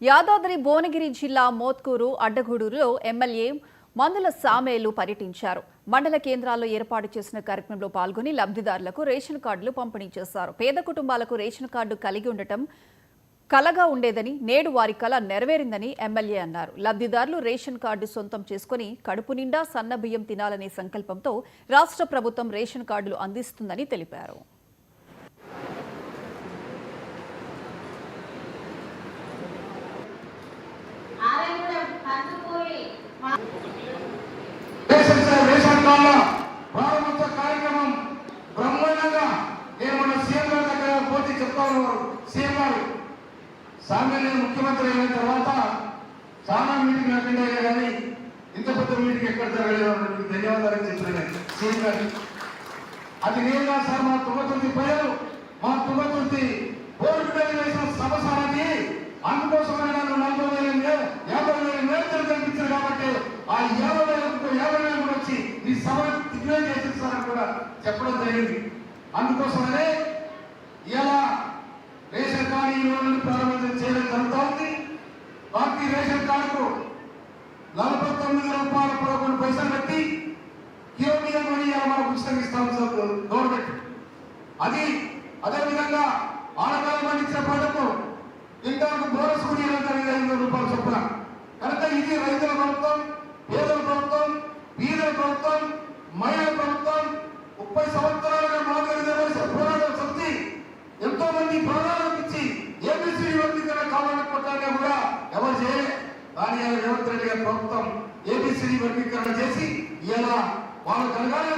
యాదాద్రి భువనగిరి జిల్లా మోత్కూరు అడ్డగూడూరులో ఎమ్మెల్యే మందుల సామేలు పర్యటించారు. మండల కేంద్రాల్లో ఏర్పాటు చేసిన కార్యక్రమంలో పాల్గొని లబ్ధిదారులకు రేషన్ కార్డులు పంపిణీ చేశారు. పేద కుటుంబాలకు రేషన్ కార్డు కలిగి ఉండటం కలగా ఉండేదని, నేడు వారి కల నెరవేరిందని ఎమ్మెల్యే అన్నారు. లబ్ధిదారులు రేషన్ కార్డు సొంతం చేసుకుని కడుపు నిండా సన్నబియ్యం తినాలనే సంకల్పంతో రాష్ట్ర ప్రభుత్వం రేషన్ కార్డులు అందిస్తుందని తెలిపారు. కార్యక్రమం బ్రహ్మాండంగా నేను మన సీఎం గారి దగ్గర పోటీ చెప్తాను. సీఎం గారు సామాన్య ముఖ్యమంత్రి అయిన తర్వాత చాలా మీటింగ్ అటెండ్ అయ్యా, కానీ ఇంత పెద్ద మీటింగ్ ఎక్కడ జరగలేదు. ధన్యవాదాలు చెప్తున్నాను సీఎం గారు. అది నేరుగా సార్ మా తుంగతుర్తి ప్రజలు, మా తుంగతుర్తి బోర్డు మీద వేసిన సభ సారథి, అందుకోసమైన 40,000 మేలు కనిపించారు కాబట్టి ఆ 50,000 కూడా వచ్చి ఈ సభ దిగ్విజయం చేసేస్తారని కూడా చెప్పడం జరిగింది. అందుకోసమనే ఇలా రేషన్ కార్డు ఈ రోజు నుండి ప్రారంభం చేయడం జరుగుతూ ఉంది. పార్టీ రేషన్ కార్డుకు 49 రూపాయల 11 పైసలు పెట్టి కిలోమీటర్ మనీ మనకు ఉచితంగా ఇస్తాం సార్ గవర్నమెంట్. అది అదేవిధంగా ఆడకాలం పండించిన పంటకు ఇంతకు బోనస్ కూడా 5,000 రూపాయలు చొప్పున. కనుక ఇది రైతుల ప్రభుత్వం, పేదల ప్రభుత్వం, బీదల ప్రభుత్వం, మహిళల ప్రభుత్వం. 30 సంవత్సరాలుగా మాట్లాడిన పోరాటం సమితి ఎంతో మంది ప్రాణాలకు ఇచ్చి ఏబిసిడి వర్గీకరణ కావాలని కొట్టాగా కూడా ఎవరు చేయలే. కానీ రేవంత్ రెడ్డి గారి ప్రభుత్వం ఏబిసిడి వర్గీకరణ చేసి ఇలా వాళ్ళ కలగాలి